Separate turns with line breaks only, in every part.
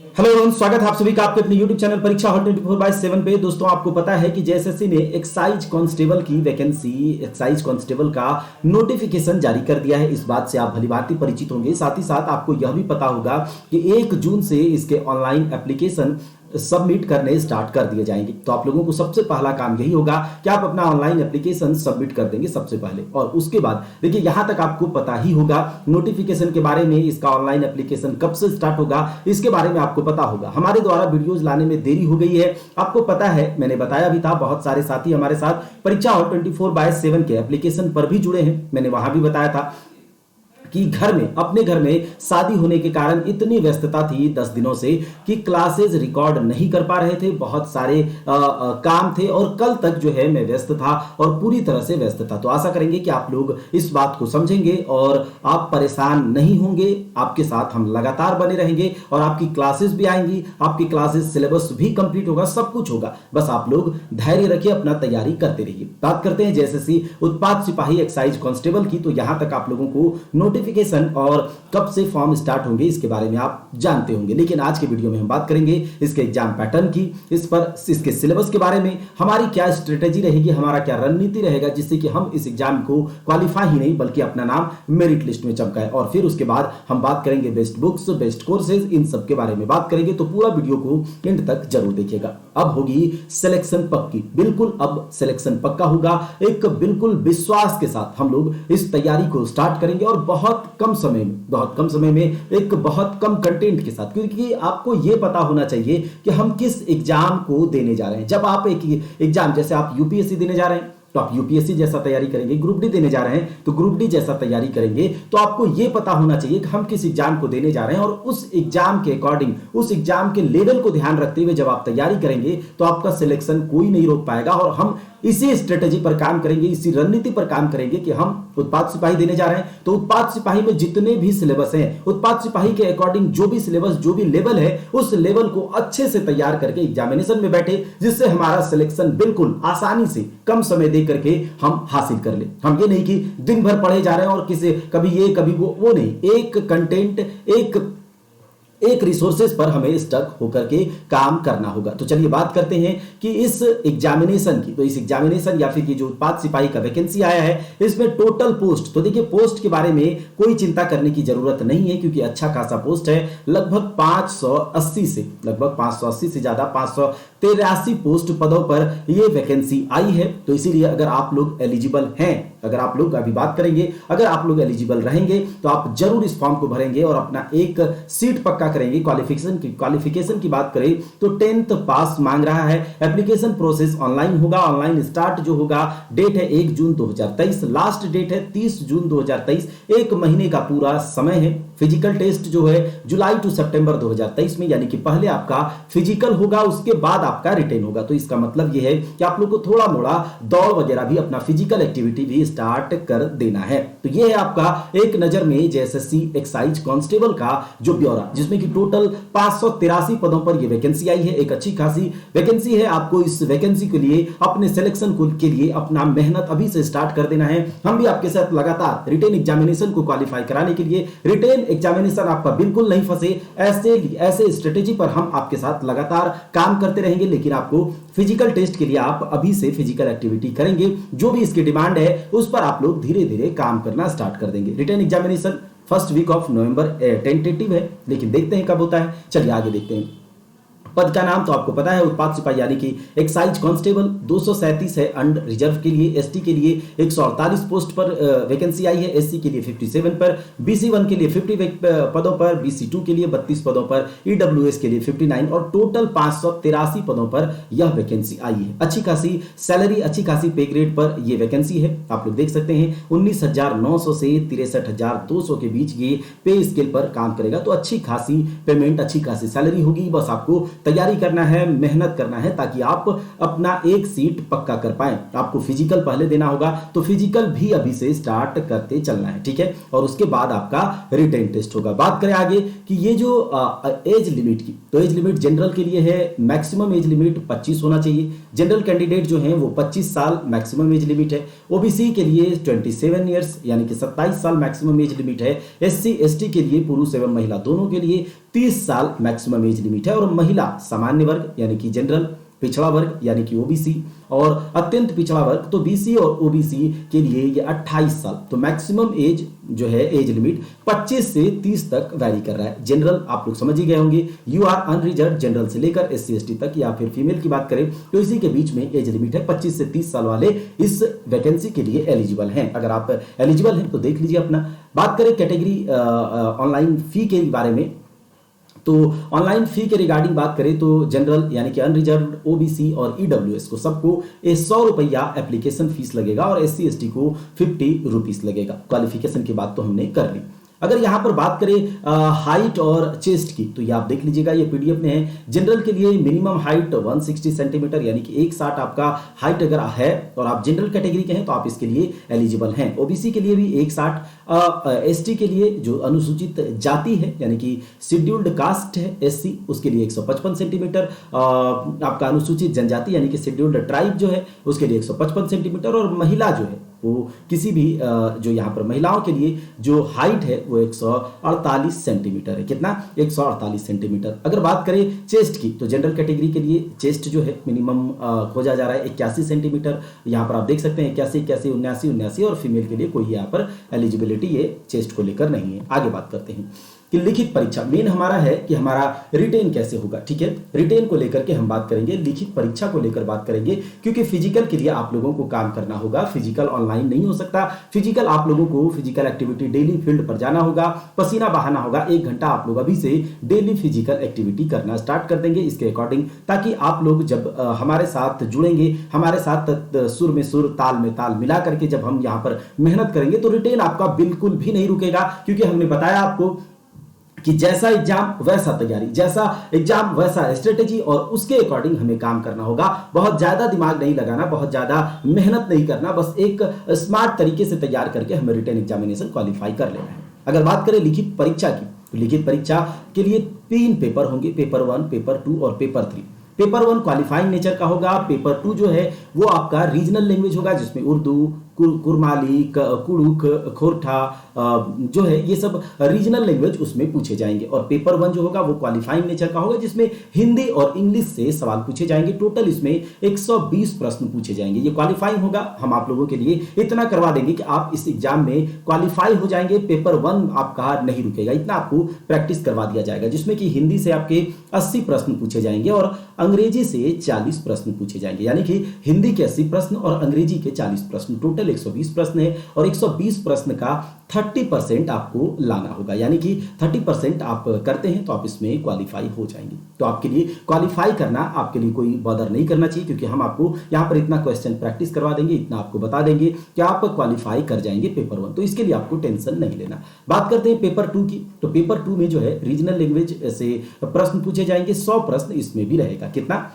Hello everyone, स्वागत है आप सभी का आपके अपने YouTube चैनल परीक्षा हॉल 24/7 पे। दोस्तों, आपको पता है कि जेएसएससी ने एक्साइज कांस्टेबल की वैकेंसी, एक्साइज कांस्टेबल का नोटिफिकेशन जारी कर दिया है। इस बात से आप भली भांति परिचित होंगे। साथ ही साथ आपको यह भी पता होगा कि 1 जून से इसके ऑनलाइन एप्लीकेशन सबमिट करने स्टार्ट कर दिए जाएंगे। तो आप लोगों को सबसे पहला काम यही होगा कि आप अपना ऑनलाइन एप्लीकेशन सबमिट कर देंगे सबसे पहले, और उसके बाद देखिए यहां तक आपको पता ही होगा नोटिफिकेशन के बारे में। इसका ऑनलाइन एप्लीकेशन कब से स्टार्ट होगा इसके बारे में आपको पता होगा। हमारे द्वारा वीडियोस लाने में देरी हो गई है, आपको पता है, मैंने बताया भी था। बहुत सारे साथी हमारे साथ परीक्षा हॉल 24/7 के एप्लीकेशन पर भी जुड़े हैं। मैंने वहां भी बताया था कि घर में, अपने घर में शादी होने के कारण इतनी व्यस्तता थी 10 दिनों से कि क्लासेस रिकॉर्ड नहीं कर पा रहे थे। बहुत सारे काम थे और कल तक जो है मैं व्यस्त था और पूरी तरह से व्यस्त था। तो आशा करेंगे कि आप लोग इस बात को समझेंगे और आप परेशान नहीं होंगे। आपके साथ हम लगातार बने रहेंगे और आपकी क्लासेस भी आएंगी, आपकी क्लासेस सिलेबस भी कंप्लीट होगा, सब कुछ होगा। बस आप लोग धैर्य रखिए, अपना तैयारी करते रहिए। बात करते हैं जेएसएससी उत्पाद सिपाही एक्साइज कांस्टेबल की। तो यहां तक आप लोगों को नोटिफिकेशन और कब से फॉर्म स्टार्ट होंगे इसके बारे में आप जानते होंगे, लेकिन आज के वीडियो में हम बात करेंगे इसके एग्जाम पैटर्न की, इस पर इसके सिलेबस के बारे में, हमारी क्या स्ट्रेटेजी रहेगी, हमारा क्या रणनीति रहेगा जिससे कि हम इस एग्जाम को क्वालिफाई ही नहीं बल्कि अपना नाम मेरिट लिस्ट में चमकाए। और फिर उसके बाद हम बात करेंगे बेस्ट बुक्स, बेस्ट कोर्सेज, इन सब के बारे में बात करेंगे। तो पूरा वीडियो को एंड तक जरूर देखिएगा। अब होगी सिलेक्शन पक्की, बिल्कुल अब सिलेक्शन पक्का होगा। एक बिल्कुल विश्वास के साथ हम लोग इस तैयारी को स्टार्ट करेंगे और बहुत कम समय में एक बहुत कम कंटेंट के साथ, क्योंकि आपको यह पता होना चाहिए कि हम किस एग्जाम को देने जा रहे हैं। जब आप एक एग्जाम, जैसे आप यूपीएससी देने जा रहे हैं तो आप यूपीएससी जैसा तैयारी करेंगे, ग्रुप डी देने जा रहे हैं तो ग्रुप डी जैसा तैयारी करेंगे। तो आपको यह पता होना चाहिए कि हम किस एग्जाम को देने जा रहे हैं और उस एग्जाम के अकॉर्डिंग, उस एग्जाम के लेवल को ध्यान रखते हुए जब आप तैयारी करेंगे तो आपका सिलेक्शन कोई नहीं रोक पाएगा। और हम इसी स्ट्रेटेजी पर काम करेंगे, इसी रणनीति पर काम करेंगे कि हम उत्पाद सिपाही देने जा रहे हैं तो उत्पाद सिपाही में जितने भी सिलेबस हैं, उत्पाद सिपाही के अकॉर्डिंग जो भी सिलेबस, जो भी लेवल है, उस लेवल को अच्छे से तैयार करके एग्जामिनेशन में बैठे, जिससे हमारा सिलेक्शन बिल्कुल आसानी से कम समय दे करके हम हासिल कर ले। हम ये नहीं कि दिन भर पढ़े जा रहे हैं और किसी कभी ये कभी वो नहीं। एक कंटेंट, एक रिसोर्सेज पर हमें स्टक होकर के काम करना होगा। तो चलिए बात करते हैं कि इस एग्जामिनेशन की। तो इस एग्जामिनेशन या फिर कि जो उत्पाद सिपाही का वैकेंसी आया है, इसमें टोटल पोस्ट, तो देखिए पोस्ट के बारे में कोई चिंता करने की जरूरत नहीं है क्योंकि अच्छा खासा पोस्ट है। लगभग 580 से ज्यादा 583 पोस्ट पदों पर यह वैकेंसी आई है। तो इसीलिए अगर आप लोग एलिजिबल हैं, अगर आप लोग अभी बात करेंगे, अगर आप लोग एलिजिबल रहेंगे तो आप जरूर इस फॉर्म को भरेंगे और अपना एक सीट पक्का करेंगे। क्वालिफिकेशन की बात करें तो 10th पास मांग रहा है। एप्लीकेशन प्रोसेस ऑनलाइन होगा। ऑनलाइन स्टार्ट जो होगा, डेट है 1 जून 2023, लास्ट डेट है 30 जून 2023। एक महीने का पूरा समय है। फिजिकल टेस्ट जो है जुलाई टू सितंबर 2023 में, यानी कि पहले आपका फिजिकल होगा, उसके बाद आपका रिटेन होगा। तो इसका मतलब यह है कि आप लोग को थोड़ा मोड़ा दौड़ वगैरह भी, अपना फिजिकल एक्टिविटी भी स्टार्ट कर देना है। तो यह है आपका एक नजर में जेएसएससी एक्साइज कांस्टेबल का जो ब्यौरा, जिसमें कि टोटल 583 पदों पर यह वैकेंसी आई है। एक अच्छी खासी वैकेंसी है। आपको इस वैकेंसी के लिए, अपने सिलेक्शन के लिए अपना मेहनत अभी से स्टार्ट कर देना है। हम भी आपके साथ लगातार रिटेन एग्जामिनेशन को क्वालिफाई कराने के लिए, रिटेन एग्जामिनेशन आपका बिल्कुल नहीं फंसे, ऐसे स्ट्रेटेजी पर हम आपके साथ लगातार काम करते रहेंगे। लेकिन आपको फिजिकल टेस्ट के लिए आप अभी से फिजिकल एक्टिविटी करेंगे, जो भी इसकी डिमांड है उस पर आप लोग धीरे धीरे काम करना स्टार्ट कर देंगे। Written examination first week of November tentative है, लेकिन देखते हैं कब होता है। चलिए आगे देखते हैं। पद का नाम तो आपको पता है, उत्पाद सिपाही यानी कि एक्साइज कांस्टेबल। 237 है अंडर रिजर्व के लिए। एसटी के लिए 148 पोस्ट पर वैकेंसी आई है। एससी के लिए 57 पर, BC1 के लिए 50 पदों पर, BC2 के लिए 32 पदों पर, EWS के लिए 59 और टोटल 583 पदों पर यह वैकेंसी आई है। अच्छी खासी सैलरी, अच्छी खासी पे ग्रेड पर यह वैकेंसी है। आप लोग देख सकते हैं 19,900 से 63,200 के बीच ये पे स्केल पर काम करेगा। तो अच्छी खासी पेमेंट, अच्छी खासी सैलरी होगी। बस आपको तैयारी करना है, मेहनत करना है, ताकि आप अपना एक सीट पक्का कर पाए। आपको फिजिकल पहले देना होगा, तो फिजिकल भी अभी से स्टार्ट करते चलना है, ठीक है। और उसके बाद आपका रिटेन टेस्ट होगा। बात करें आगे कि ये जो एज लिमिट की, तो एज लिमिट जनरल के लिए है, मैक्सिमम एज लिमिट 25 होना चाहिए। जनरल कैंडिडेट जो हैं वो 25 साल मैक्सिमम एज लिमिट है। ओबीसी के लिए 27 ईयर्स यानी कि 27 साल मैक्सिमम एज लिमिट है। एससी एसटी के लिए पुरुष एवं महिला दोनों के लिए 30 साल मैक्सिमम एज लिमिट है। और महिला सामान्य वर्ग यानी कि जनरल, पिछड़ा वर्ग यानी कि ओबीसी, और अत्यंत पिछड़ा वर्ग तो बीसी और ओबीसी के लिए ये 28 साल। तो मैक्सिमम एज जो है एज लिमिट 25 से 30 तक वैरी कर रहा है। जनरल आप लोग समझ ही गए होंगे, यू आर अनरिजर्व जनरल से लेकर एससी एसटी तक, या फिर फीमेल की बात करें तो इसी के बीच में एज लिमिट है। 25 से 30 साल वाले इस वैकेंसी के लिए एलिजिबल हैं। अगर आप एलिजिबल हैं तो देख लीजिए अपना। बात करें कैटेगरी ऑनलाइन फी के बारे में, तो ऑनलाइन फी के रिगार्डिंग बात करें तो जनरल यानी कि अनरिजर्व, ओबीसी और ईडब्ल्यूएस को सबको 100 रुपया एप्लीकेशन फीस लगेगा और एससी एसटी को 50 रुपीस लगेगा। क्वालिफिकेशन की बात तो हमने कर ली। अगर यहां पर बात करें हाइट और चेस्ट की, तो ये आप देख लीजिएगा, ये पीडीएफ में है। जनरल के लिए मिनिमम हाइट 160 सेंटीमीटर यानी कि 160 आपका हाइट अगर है और आप जनरल कैटेगरी के हैं तो आप इसके लिए एलिजिबल हैं। ओबीसी के लिए भी 160, एसटी के लिए जो अनुसूचित जाति है यानी कि शेड्यूल्ड कास्ट है एससी, उसके लिए 155 सेंटीमीटर, आपका अनुसूचित जनजाति यानी कि शेड्यूल्ड ट्राइब जो है उसके लिए 155 सेंटीमीटर, और महिला जो है वो किसी भी जो यहाँ पर महिलाओं के लिए जो हाइट है वो 148 सेंटीमीटर है। कितना? 148 सेंटीमीटर। अगर बात करें चेस्ट की, तो जनरल कैटेगरी के लिए चेस्ट जो है मिनिमम खोजा जा रहा है 81 सेंटीमीटर। यहाँ पर आप देख सकते हैं 81, 81, 79, 79, और फीमेल के लिए कोई यहाँ पर एलिजिबिलिटी ये चेस्ट को लेकर नहीं है। आगे बात करते हैं कि लिखित परीक्षा, मेन हमारा है कि हमारा रिटेन कैसे होगा, ठीक है। रिटेन को लेकर के हम बात करेंगे, लिखित परीक्षा को लेकर बात करेंगे, क्योंकि फिजिकल के लिए आप लोगों को काम करना होगा। फिजिकल ऑनलाइन नहीं हो सकता। फिजिकल आप लोगों को फिजिकल एक्टिविटी डेली फील्ड पर जाना होगा, पसीना बहाना होगा। 1 घंटा आप लोग अभी से डेली फिजिकल एक्टिविटी करना स्टार्ट कर देंगे इसके अकॉर्डिंग, ताकि आप लोग जब हमारे साथ जुड़ेंगे, हमारे साथ सुर में सुर, ताल में ताल मिला करके जब हम यहाँ पर मेहनत करेंगे तो रिटेन आपका बिल्कुल भी नहीं रुकेगा। क्योंकि हमने बताया आपको कि जैसा एग्जाम वैसा तैयारी, जैसा एग्जाम वैसा स्ट्रेटेजी, और उसके अकॉर्डिंग हमें काम करना होगा। बहुत ज्यादा दिमाग नहीं लगाना, बहुत ज्यादा मेहनत नहीं करना, बस एक स्मार्ट तरीके से तैयार करके हमें रिटन एग्जामिनेशन क्वालिफाई कर लेना है। अगर बात करें लिखित परीक्षा की, तो लिखित परीक्षा के लिए 3 पेपर होंगे, पेपर 1, पेपर 2 और पेपर 3। पेपर 1 क्वालिफाइंग नेचर का होगा। पेपर 2 जो है वो आपका रीजनल लैंग्वेज होगा, जिसमें उर्दू, कुरमाली, कुड़ुक, खोरठा जो है ये सब रीजनल लैंग्वेज उसमें पूछे जाएंगे। और पेपर 1 जो होगा वो क्वालिफाइंग नेचर का होगा, जिसमें हिंदी और इंग्लिश से सवाल पूछे जाएंगे। टोटल इसमें 120 प्रश्न पूछे जाएंगे। ये क्वालिफाइंग होगा। हम आप लोगों के लिए इतना करवा देंगे कि आप इस एग्जाम में क्वालिफाई हो जाएंगे। पेपर 1 आपका नहीं रुकेगा, इतना आपको प्रैक्टिस करवा दिया जाएगा, जिसमें कि हिंदी से आपके 80 प्रश्न पूछे जाएंगे और अंग्रेजी से 40 प्रश्न पूछे जाएंगे। यानी कि हिंदी के 80 प्रश्न और अंग्रेजी के 40 प्रश्न, टोटल 120 प्रश्न है। और 120 प्रश्न का 30% आपको लाना होगा, यानी कि 30% आप करते हैं तो आप इसमें क्वालिफाई हो जाएंगे। तो आपके लिए क्वालिफाई करना आपके लिए कोई बॉदर नहीं करना चाहिए, क्योंकि हम आपको यहाँ पर इतना क्वेश्चन प्रैक्टिस करवा देंगे, इतना आपको बता देंगे कि आप क्वालिफाई कर जाएंगे पेपर 1। तो इसके लिए आपको टेंशन नहीं लेना। बात करते हैं पेपर 2 की, तो पेपर 2 में जो है रीजनल लैंग्वेज से प्रश्न पूछे जाएंगे। 100 प्रश्न इसमें भी रहेगा। कितना?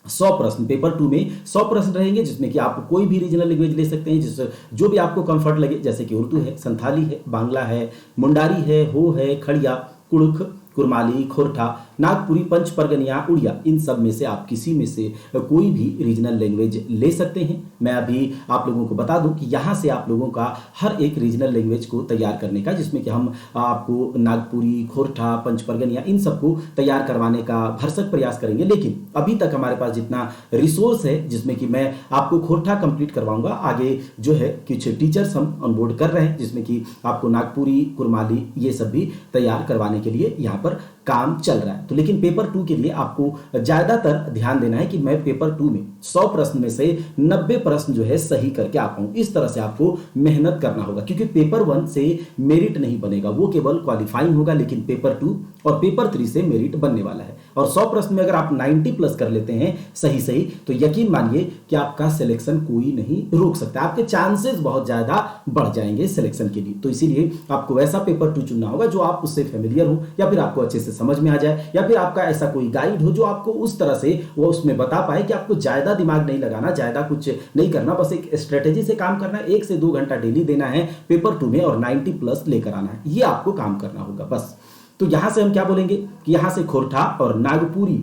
100 प्रश्न। पेपर 2 में 100 प्रश्न रहेंगे, जिसमें कि आप कोई भी रीजनल लैंग्वेज ले सकते हैं, जिस जो भी आपको कंफर्ट लगे, जैसे कि उर्दू है, संथाली है, बांग्ला है, मुंडारी है, हो है, खड़िया, कुड़ुख, कुरमाली, खोरठा, नागपुरी, पंच परगनिया, उड़िया, इन सब में से आप किसी में से कोई भी रीजनल लैंग्वेज ले सकते हैं। मैं अभी आप लोगों को बता दूं कि यहाँ से आप लोगों का हर एक रीजनल लैंग्वेज को तैयार करने का, जिसमें कि हम आपको नागपुरी, खोरठा, पंच परगनिया इन सबको तैयार करवाने का भरसक प्रयास करेंगे। लेकिन अभी तक हमारे पास जितना रिसोर्स है, जिसमें कि मैं आपको खोरठा कंप्लीट करवाऊंगा, आगे जो है कुछ टीचर्स हम ऑनबोर्ड कर रहे हैं, जिसमें कि आपको नागपुरी, कुरमाली ये सब भी तैयार करवाने के लिए यहाँ पर काम चल रहा है। तो लेकिन पेपर 2 के लिए आपको ज्यादातर ध्यान देना है कि मैं पेपर 2 में 100 प्रश्न में से 90 प्रश्न जो है सही करके आ पाऊं। इस तरह से आपको मेहनत करना होगा, क्योंकि पेपर 1 से मेरिट नहीं बनेगा, वो केवल क्वालिफाइंग होगा। लेकिन पेपर 2 और पेपर 3 से मेरिट बनने वाला है। और 100 प्रश्न में अगर आप 90 प्लस कर लेते हैं सही सही, तो यकीन मानिए कि आपका सिलेक्शन कोई नहीं रोक सकता। आपके चांसेस बहुत ज्यादा बढ़ जाएंगे सिलेक्शन के लिए। तो इसीलिए आपको वैसा पेपर 2 चुनना होगा जो आप उससे फेमिलियर हो, या फिर आपको अच्छे से समझ में आ जाए, या फिर आपका ऐसा कोई गाइड हो जो आपको उस तरह से वो उसमें बता पाए कि आपको ज़्यादा दिमाग नहीं लगाना, ज़्यादा कुछ नहीं करना, बस एक स्ट्रेटेजी से काम करना है, 1 से 2 घंटा डेली देना है पेपर 2 में और 90 प्लस लेकर आना है, ये आपको काम करना होगा बस। तो यहां से हम क्या बोलेंगे कि यहां से खोरठा और नागपुरी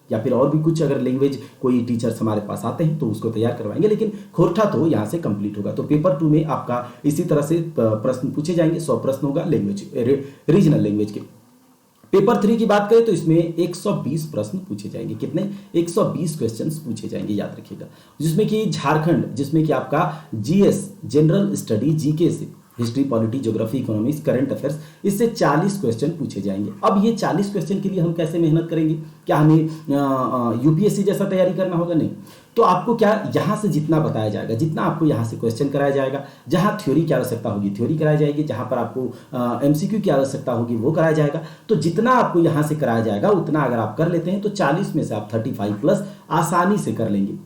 या फिर और भी कुछ अगर लैंग्वेज कोई टीचर्स हमारे पास आते हैं तो उसको तैयार करवाएंगे, लेकिन खोरठा तो यहाँ से कंप्लीट होगा। तो पेपर 2 में आपका इसी तरह से प्रश्न पूछे जाएंगे, 100 प्रश्न होगा लैंग्वेज रीजनल लैंग्वेज के। पेपर 3 की बात करें तो इसमें 120 प्रश्न पूछे जाएंगे। कितने? 120 क्वेश्चंस पूछे जाएंगे, याद रखिएगा। जिसमें कि झारखंड, जिसमें कि आपका जीएस जनरल स्टडी जीके से history, polity, geography, economics, current affairs, इससे 40 क्वेश्चन पूछे जाएंगे। अब ये 40 क्वेश्चन के लिए हम कैसे मेहनत करेंगे? क्या हमें यूपीएससी जैसा तैयारी करना होगा? नहीं। तो आपको क्या यहाँ से जितना बताया जाएगा, जितना आपको यहाँ से क्वेश्चन कराया जाएगा, जहाँ थ्योरी की आवश्यकता होगी थ्योरी कराया जाएगी, जहाँ पर आपको एमसीक्यू की आवश्यकता होगी वो कराया जाएगा। तो जितना आपको यहाँ से कराया जाएगा उतना अगर आप कर लेते हैं तो 40 में से आप 35 प्लस आसानी से कर लेंगे।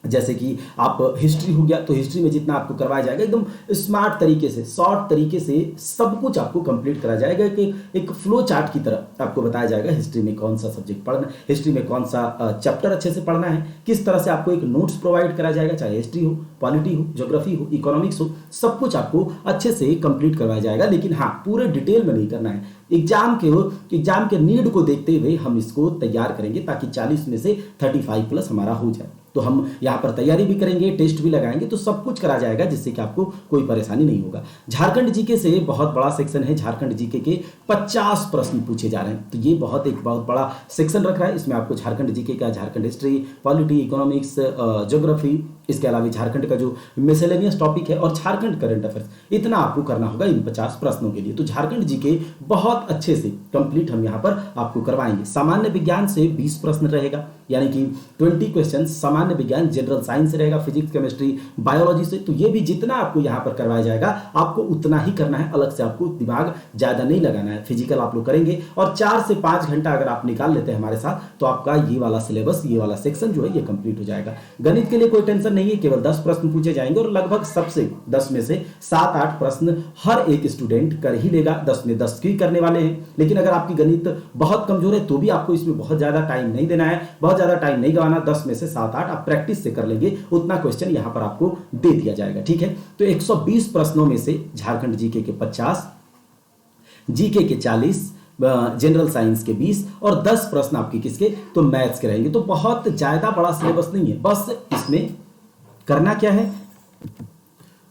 जैसे कि आप हिस्ट्री हो गया तो हिस्ट्री में जितना आपको करवाया जाएगा एकदम स्मार्ट तरीके से, शॉर्ट तरीके से सब कुछ आपको कंप्लीट कराया जाएगा कि एक फ्लो चार्ट की तरह आपको बताया जाएगा हिस्ट्री में कौन सा सब्जेक्ट पढ़ना है, हिस्ट्री में कौन सा चैप्टर अच्छे से पढ़ना है, किस तरह से आपको एक नोट्स प्रोवाइड कराया जाएगा, चाहे हिस्ट्री हो, पॉलिटी हो, ज्योग्राफी हो, इकोनॉमिक्स हो, सब कुछ आपको अच्छे से कंप्लीट करवाया जाएगा। लेकिन हाँ, पूरे डिटेल में नहीं करना है। एग्जाम के नीड को देखते हुए हम इसको तैयार करेंगे ताकि 40 में से 35 प्लस हमारा हो जाए। तो हम यहाँ पर तैयारी भी करेंगे, टेस्ट भी लगाएंगे, तो सब कुछ करा जाएगा जिससे कि आपको कोई परेशानी नहीं होगा। झारखंड जीके से बहुत बड़ा सेक्शन है, झारखंड जीके के 50 प्रश्न पूछे जा रहे हैं। तो ये बहुत बड़ा सेक्शन रख रहा है। इसमें आपको झारखंड जीके का, Jharkhand history, polity, economics, geography, इसके अलावा झारखंड का जो मिसेलेनियस टॉपिक है और झारखंड करंट अफेयर्स, इतना आपको करना होगा इन 50 प्रश्नों के लिए। तो झारखंड जीके बहुत अच्छे से कंप्लीट हम यहाँ पर आपको करवाएंगे। सामान्य विज्ञान से 20 प्रश्न रहेगा, यानी कि 20 क्वेश्चन सामान्य विज्ञान, जनरल साइंस से रहेगा, फिजिक्स, केमिस्ट्री, बायोलॉजी से। तो ये भी जितना आपको यहाँ पर करवाया जाएगा आपको उतना ही करना है, अलग से आपको दिमाग ज्यादा नहीं लगाना है। फिजिकल आप लोग करेंगे और 4 से 5 घंटा अगर आप निकाल लेते हैं हमारे साथ तो आपका ये वाला सिलेबस, ये वाला सेक्शन जो है ये कंप्लीट हो जाएगा। गणित के लिए कोई टेंशन नहीं है, केवल 10 प्रश्न पूछे जाएंगे और लगभग सबसे 10 में से 7-8 प्रश्न हर एक स्टूडेंट कर ही लेगा। 10 में 10 ही करने वाले हैं। लेकिन अगर आपकी गणित बहुत कमजोर है तो भी आपको इसमें बहुत ज्यादा टाइम नहीं देना है, बहुत ज्यादा टाइम नहीं गवाना। 10 में से 7-8 आप प्रैक्टिस से कर लेंगे, उतना क्वेश्चन यहां पर आपको दे दिया जाएगा। ठीक है, तो 120 प्रश्नों में से झारखंड जीके के 50, जीके के 40, जनरल साइंस के 20 और 10 प्रश्न आपके किसके? तो मैथ्स के रहेंगे। तो बहुत ज्यादा बड़ा सिलेबस नहीं है, बस इसमें करना क्या है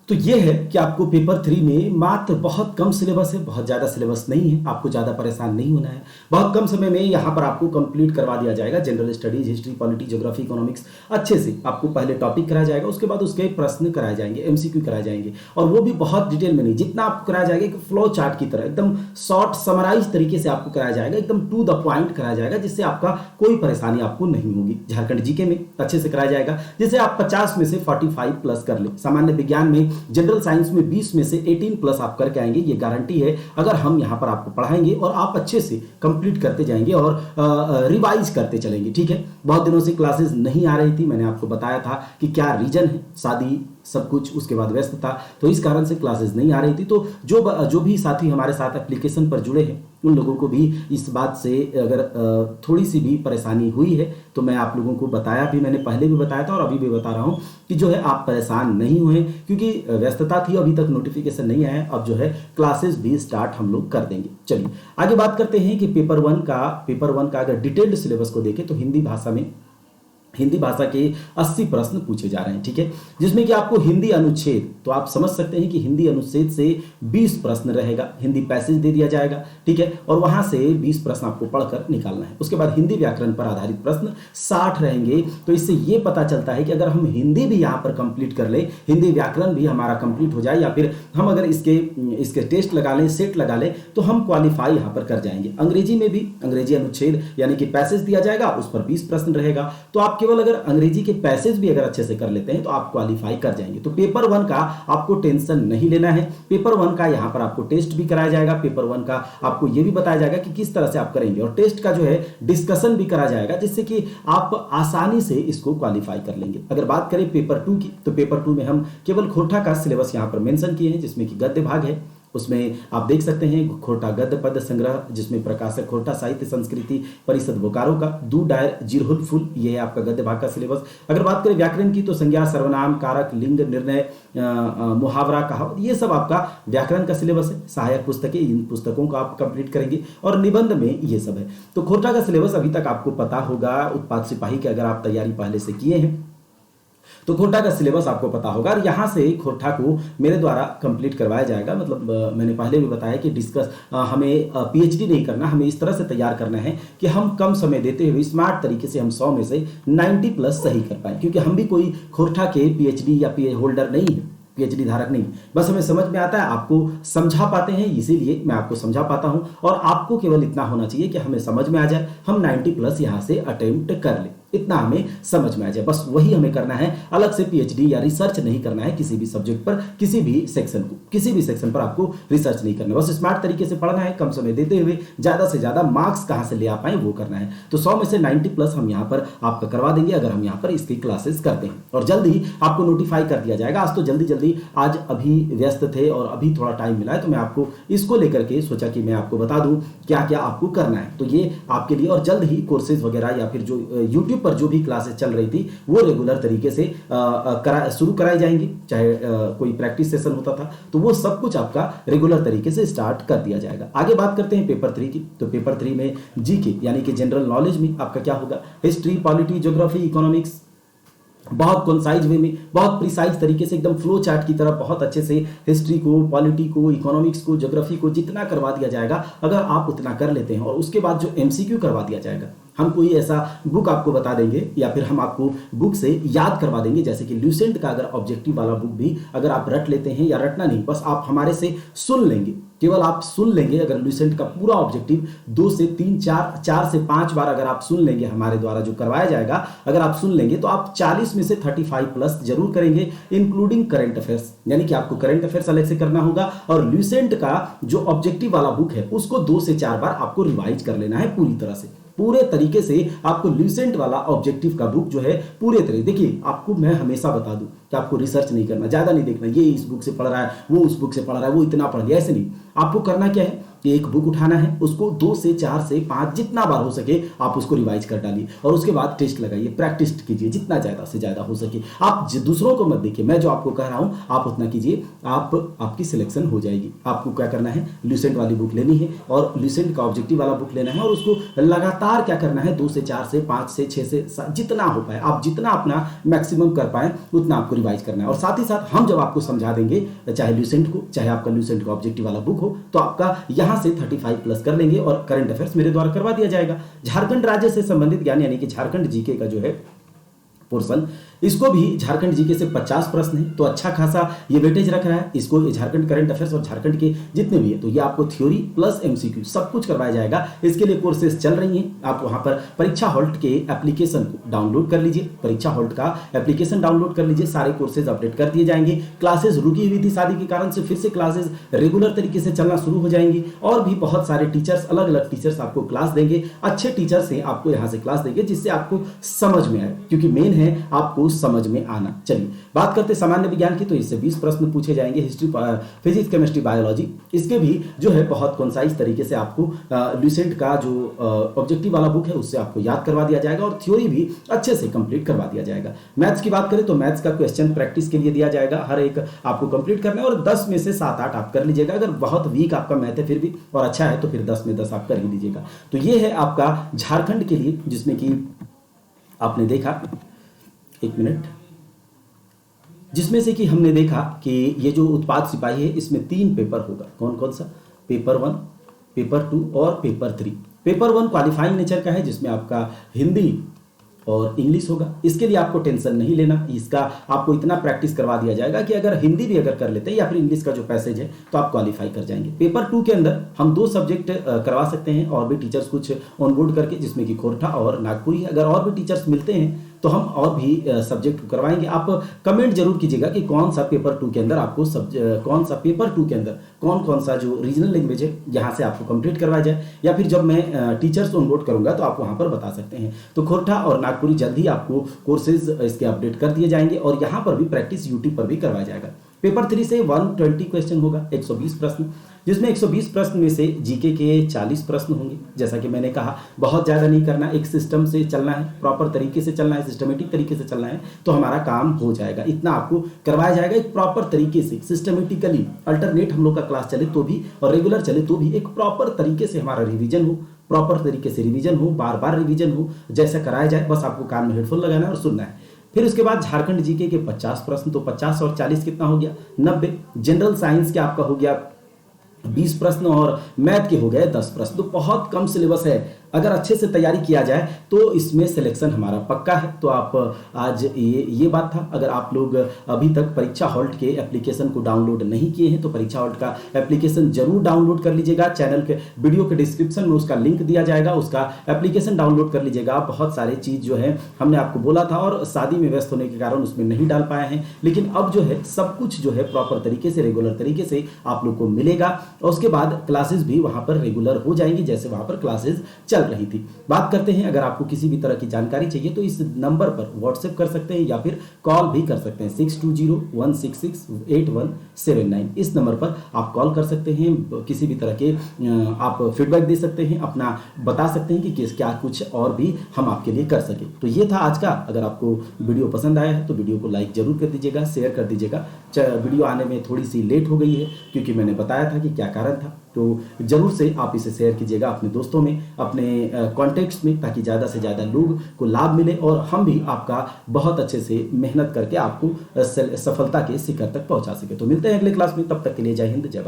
तो ये है कि आपको पेपर 3 में मात्र बहुत कम सिलेबस है, बहुत ज़्यादा सिलेबस नहीं है, आपको ज़्यादा परेशान नहीं होना है। बहुत कम समय में यहाँ पर आपको कंप्लीट करवा दिया जाएगा। General studies, history, polity, geography, economics अच्छे से आपको पहले टॉपिक कराया जाएगा, उसके बाद उसके प्रश्न कराए जाएंगे, एमसीक्यू कराए जाएंगे, और वो भी बहुत डिटेल में नहीं, जितना आपको कराया जाएगा एक फ्लो चार्ट की तरह एकदम शॉर्ट समराइज तरीके से आपको कराया जाएगा, एकदम टू द पॉइंट कराया जाएगा, जिससे आपका कोई परेशानी आपको नहीं होगी। झारखंड जीके में अच्छे से कराया जाएगा, जिससे आप 50 में से 45 प्लस कर ले। सामान्य विज्ञान में, जनरल साइंस में 20 में से 18 प्लस आप करके आएंगे, ये गारंटी है अगर हम यहां पर आपको पढ़ाएंगे और आप अच्छे से कंप्लीट करते जाएंगे और रिवाइज करते चलेंगे। ठीक है, बहुत दिनों से क्लासेस नहीं आ रही थी, मैंने आपको बताया था कि क्या रीजन है, शादी, सब कुछ, उसके बाद व्यस्तता, तो इस कारण से क्लासेस नहीं आ रही थी। तो जो भी साथी हमारे साथ एप्लीकेशन पर जुड़े हैं उन लोगों को भी इस बात से अगर थोड़ी सी भी परेशानी हुई है तो मैं आप लोगों को बताया भी, मैंने पहले भी बताया था और अभी भी बता रहा हूं कि जो है आप परेशान नहीं हुए, क्योंकि व्यस्तता थी, अभी तक नोटिफिकेशन नहीं आया। अब जो है क्लासेस भी स्टार्ट हम लोग कर देंगे। चलिए आगे बात करते हैं कि पेपर वन का अगर डिटेल्ड सिलेबस को देखें तो हिंदी भाषा के 80 प्रश्न पूछे जा रहे हैं। ठीक है, जिसमें कि आपको हिंदी अनुच्छेद, तो आप समझ सकते हैं कि हिंदी अनुच्छेद से 20 प्रश्न रहेगा, हिंदी पैसेज दे दिया जाएगा। ठीक है, और वहां से 20 प्रश्न आपको पढ़कर निकालना है। उसके बाद हिंदी व्याकरण पर आधारित प्रश्न 60 रहेंगे। तो इससे यह पता चलता है कि अगर हम हिंदी भी यहां पर कंप्लीट कर ले, हिंदी व्याकरण भी हमारा कंप्लीट हो जाए, या फिर हम अगर इसके टेस्ट लगा लें, सेट लगा लें, तो हम क्वालिफाई यहां पर कर जाएंगे। अंग्रेजी में भी अंग्रेजी अनुच्छेद यानी कि पैसेज दिया जाएगा, उस पर 20 प्रश्न रहेगा। तो आप केवल अगर अंग्रेजी के पैसेज भी अगर अच्छे से कर लेते हैं तो आप क्वालिफाई कर जाएंगे। तो पेपर 1 का आपको टेंशन नहीं लेना है। पेपर 1 का यहां पर आपको टेस्ट भी कराया जाएगा, पेपर 1 का आपको यह भी बताया जाएगा कि किस तरह से आप करेंगे, और टेस्ट का जो है डिस्कशन भी करा जाएगा, जिससे कि आप आसानी से इसको क्वालिफाई कर लेंगे। अगर बात करें पेपर 2 की, तो पेपर 2 में हम केवल खोरठा का सिलेबस यहां पर मेंशन किए हैं, जिसमें कि गद्य भाग है, उसमें आप देख सकते हैं खोटा गद्य पद्य संग्रह, जिसमें प्रकाशक खोटा साहित्य संस्कृति परिषद बोकारो का, दू डायर जिरहुल फुल, ये है आपका गद्य भाग का सिलेबस। अगर बात करें व्याकरण की तो संज्ञा, सर्वनाम, कारक, लिंग, निर्णय, मुहावरा, कहावत, ये सब आपका व्याकरण का सिलेबस है। सहायक पुस्तकें, इन पुस्तकों को आप कंप्लीट करेंगे और निबंध में ये सब है। तो खोटा का सिलेबस अभी तक आपको पता होगा। उत्पाद सिपाही की अगर आप तैयारी पहले से किए हैं तो खोटा का सिलेबस आपको पता होगा और यहाँ से खोटा को मेरे द्वारा कंप्लीट करवाया जाएगा। मतलब मैंने पहले भी बताया कि हमें पीएचडी नहीं करना, हमें इस तरह से तैयार करना है कि हम कम समय देते हुए स्मार्ट तरीके से हम 100 में से 90+ सही कर पाए, क्योंकि हम भी कोई खोटा के पीएचडी या पीएच होल्डर नहीं है, पीएचडी धारक नहीं। बस हमें समझ में आता है, आपको समझा पाते हैं, इसीलिए मैं आपको समझा पाता हूं। और आपको केवल इतना होना चाहिए कि हमें समझ में आ जाए, हम 90+ यहां से अटेम्प्ट कर लें, इतना हमें समझ में आ जाए। बस वही हमें करना है, अलग से पीएचडी या रिसर्च नहीं करना है किसी भी सब्जेक्ट पर, किसी भी सेक्शन पर आपको रिसर्च नहीं करना है। बस स्मार्ट तरीके से पढ़ना है, कम समय देते हुए ज्यादा से ज्यादा मार्क्स कहां से ले आ पाए वो करना है। तो 100 में से 90+ हम यहां पर आपका करवा देंगे अगर हम यहां पर इसकी क्लासेस करते हैं, और जल्द ही आपको नोटिफाई कर दिया जाएगा। आज तो जल्दी आज अभी व्यस्त थे और अभी थोड़ा टाइम मिला है, तो मैं आपको इसको लेकर के सोचा कि मैं आपको बता दूं क्या क्या आपको करना है। तो ये आपके लिए, और जल्द ही कोर्सेज वगैरह या फिर जो यूट्यूब पर जो भी क्लासेस चल रही थी वो रेगुलर तरीके से शुरू कराई जाएंगी। चाहे कोई प्रैक्टिस सेशन होता था तो वो सब कुछ आपका रेगुलर तरीके से स्टार्ट कर दिया जाएगा। आगे बात करते हैं पेपर 3 की। तो पेपर 3 में जीके यानी कि जनरल नॉलेज में आपका क्या होगा, हिस्ट्री, पॉलिटी, ज्योग्राफी, इकोनॉमिक्स, बहुत कंसाइज वे में, बहुत प्रिसाइज तरीके से, एकदम फ्लो चार्ट की तरह बहुत अच्छे से हिस्ट्री को, पॉलिटी को, इकोनॉमिक्स को, ज्योग्राफी को जितना करवा दिया जाएगा, अगर आप उतना कर लेते हैं और उसके बाद जो एमसीक्यू करवा दिया जाएगा, हम कोई ऐसा बुक आपको बता देंगे या फिर हम आपको बुक से याद करवा देंगे, जैसे कि ल्यूसेंट का अगर ऑब्जेक्टिव वाला बुक भी अगर आप रट लेते हैं, या रटना नहीं, बस आप हमारे से सुन लेंगे, केवल आप सुन लेंगे। अगर ल्यूसेंट का पूरा ऑब्जेक्टिव 2 से 3, 4 से 5 बार अगर आप सुन लेंगे, हमारे द्वारा जो करवाया जाएगा अगर आप सुन लेंगे, तो आप 40 में से 35+ जरूर करेंगे, इंक्लूडिंग करंट अफेयर्स। यानी कि आपको करंट अफेयर्स अलग से करना होगा, और ल्यूसेंट का जो ऑब्जेक्टिव वाला बुक है उसको 2 से 4 बार आपको रिवाइज कर लेना है पूरी तरह से, पूरे तरीके से। आपको ल्यूसेंट वाला ऑब्जेक्टिव का बुक जो है पूरे तरीके, देखिए आपको मैं हमेशा बता दूं कि आपको रिसर्च नहीं करना, ज्यादा नहीं देखना, ये इस बुक से पढ़ रहा है, वो उस बुक से पढ़ रहा है, वो इतना पढ़ लिया, ऐसे नहीं। आपको करना क्या है कि एक बुक उठाना है, उसको 2 से 4 से 5 जितना बार हो सके आप उसको रिवाइज कर डालिए, और उसके बाद टेस्ट लगाइए, प्रैक्टिस कीजिए जितना ज्यादा से ज्यादा हो सके। आप दूसरों को मत देखिए, मैं जो आपको कह रहा हूं आप उतना कीजिए, आपकी सिलेक्शन हो जाएगी। आपको क्या करना है, ल्यूसेंट वाली बुक लेनी है और ल्यूसेंट का ऑब्जेक्टिव वाला बुक लेना है, और उसको लगातार क्या करना है, 2 से 4 से 5 से 6 से 7 जितना हो पाए, आप जितना अपना मैक्सिमम कर पाए उतना आपको रिवाइज करना है। और साथ ही साथ हम जब आपको समझा देंगे, चाहे ल्यूसेंट को, चाहे आपका ल्यूसेंट का ऑब्जेक्टिव वाला बुक हो, तो आपका यहां से 35+ कर लेंगे और करंट अफेयर्स मेरे द्वारा करवा दिया जाएगा। झारखंड राज्य से संबंधित ज्ञान यानी कि झारखंड जीके का जो है पोर्शन, इसको भी झारखंड जीके से 50 प्रश्न है, तो अच्छा खासा ये वेटेज रख रहा है। इसको झारखंड करंट अफेयर्स और झारखंड के जितने भी है, तो ये आपको थ्योरी प्लस एमसीक्यू सब कुछ करवाया जाएगा। इसके लिए कोर्सेज चल रही हैं। आप वहां पर परीक्षा हॉल्ट के एप्लीकेशन को डाउनलोड कर लीजिए, परीक्षा हॉल्ट का एप्लीकेशन डाउनलोड कर लीजिए, सारे कोर्सेज अपडेट कर दिए जाएंगे। क्लासेज रुकी हुई थी शादी के कारण से, फिर से क्लासेज रेगुलर तरीके से चलना शुरू हो जाएंगी, और भी बहुत सारे टीचर्स, अलग अलग टीचर्स आपको क्लास देंगे, अच्छे टीचर्स से आपको यहाँ से क्लास देंगे, जिससे आपको समझ में आए, क्योंकि मेन है आपको समझ में आना। चलिए बात करते सामान्य विज्ञान की। तो इससे 20 प्रश्न पूछे जाएंगे, हिस्ट्री, फिजिक्स, केमिस्ट्री, बायोलॉजी। इसके भी जो है बहुत कंसाइज तरीके से आपको ल्यूसेंट का जो ऑब्जेक्टिव वाला बुक है उससे आपको याद करवा दिया जाएगा, और थ्योरी भी अच्छे से कंप्लीट करवा दिया जाएगा। मैथ्स की बात करें तो मैथ्स का क्वेश्चन प्रैक्टिस के लिए दिया जाएगा, हर एक आपको कंप्लीट करना है, और 10 में से 7-8 आप कर लीजिएगा। अगर बहुत वीक आपका मैथ है फिर भी और अच्छा है तो फिर 10 में 10 आप कर ही लीजिएगा। तो ये है आपका झारखंड के लिए, जिसमें कि आपने देखा, एक मिनट, जिसमें से कि हमने देखा कि ये जो उत्पाद सिपाही है इसमें 3 पेपर होगा। कौन कौन सा, पेपर 1, पेपर 2 और पेपर 3। पेपर 1 क्वालिफाइंग नेचर का है, जिसमें आपका हिंदी और इंग्लिश होगा। इसके लिए आपको टेंशन नहीं लेना, इसका आपको इतना प्रैक्टिस करवा दिया जाएगा कि अगर हिंदी भी अगर कर लेते हैं या फिर इंग्लिश का जो पैसेज है तो आप क्वालिफाई कर जाएंगे। पेपर 2 के अंदर हम 2 सब्जेक्ट करवा सकते हैं, और भी टीचर्स कुछ ऑनबोर्ड करके, जिसमें कि खोरठा और नागपुरी। अगर और भी टीचर्स मिलते हैं तो हम और भी सब्जेक्ट को करवाएंगे। आप कमेंट जरूर कीजिएगा कि कौन सा पेपर 2 के अंदर आपको कौन सा पेपर 2 के अंदर कौन सा जो रीजनल लैंग्वेज है यहाँ से आपको कंप्लीट करवाया जाए, या फिर जब मैं टीचर्स ऑनबोर्ड करूंगा तो आप वहां पर बता सकते हैं। तो खोरठा और नागपुरी जल्द ही आपको कोर्सेज इसके अपडेट कर दिए जाएंगे, और यहाँ पर भी प्रैक्टिस यूट्यूब पर भी करवाया जाएगा। पेपर 3 से 120 क्वेश्चन होगा, 120 प्रश्न। जिसमें 120 प्रश्न में से जीके के 40 प्रश्न होंगे। जैसा कि मैंने कहा, बहुत ज़्यादा नहीं करना, एक सिस्टम से चलना है, प्रॉपर तरीके से चलना है, सिस्टमेटिक तरीके से चलना है, तो हमारा काम हो जाएगा। इतना आपको करवाया जाएगा एक प्रॉपर तरीके से, सिस्टमेटिकली। अल्टरनेट हम लोग का क्लास चले तो भी और रेगुलर चले तो भी एक प्रॉपर तरीके से हमारा रिवीजन हो, प्रॉपर तरीके से रिवीजन हो, बार बार रिवीजन हो, जैसा कराया जाए। बस आपको कान में हेडफोन लगाना है और सुनना है। फिर उसके बाद झारखंड जीके के 50 प्रश्न, तो 50 और 40 कितना हो गया, 90। जनरल साइंस के आपका हो गया 20 प्रश्न और मैथ के हो गए 10 प्रश्न। तो बहुत कम सिलेबस है। अगर अच्छे से तैयारी किया जाए तो इसमें सिलेक्शन हमारा पक्का है। तो आप आज ये बात था। अगर आप लोग अभी तक परीक्षा हॉल्ट के एप्लीकेशन को डाउनलोड नहीं किए हैं तो परीक्षा हॉल्ट का एप्लीकेशन जरूर डाउनलोड कर लीजिएगा। चैनल के वीडियो के डिस्क्रिप्शन में उसका लिंक दिया जाएगा, उसका एप्लीकेशन डाउनलोड कर लीजिएगा। बहुत सारे चीज़ जो है हमने आपको बोला था और शादी में व्यस्त होने के कारण उसमें नहीं डाल पाए हैं, लेकिन अब जो है सब कुछ जो है प्रॉपर तरीके से, रेगुलर तरीके से आप लोग को मिलेगा। और उसके बाद क्लासेस भी वहाँ पर रेगुलर हो जाएंगी जैसे वहाँ पर क्लासेस चल रही थी। बात करते हैं, अगर आपको किसी भी तरह की जानकारी चाहिए तो इस नंबर पर व्हाट्सएप कर सकते हैं या फिर कॉल भी कर सकते हैं 6201668179। इस नंबर पर आप कॉल कर सकते हैं। किसी भी तरह के आप फीडबैक दे सकते हैं, अपना बता सकते हैं कि क्या कुछ और भी हम आपके लिए कर सके। तो ये था आज का। अगर आपको वीडियो पसंद आया है तो वीडियो को लाइक जरूर कर दीजिएगा, शेयर कर दीजिएगा। वीडियो आने में थोड़ी सी लेट हो गई है क्योंकि मैंने बताया था कि क्या कारण था। तो जरूर से आप इसे शेयर कीजिएगा अपने दोस्तों में, अपने कॉन्टेक्ट्स में, ताकि ज़्यादा से ज़्यादा लोग को लाभ मिले और हम भी आपका बहुत अच्छे से मेहनत करके आपको सफलता के शिखर तक पहुंचा सके। तो मिलते हैं अगले क्लास में, तब तक के लिए जय हिंद, जय भारत।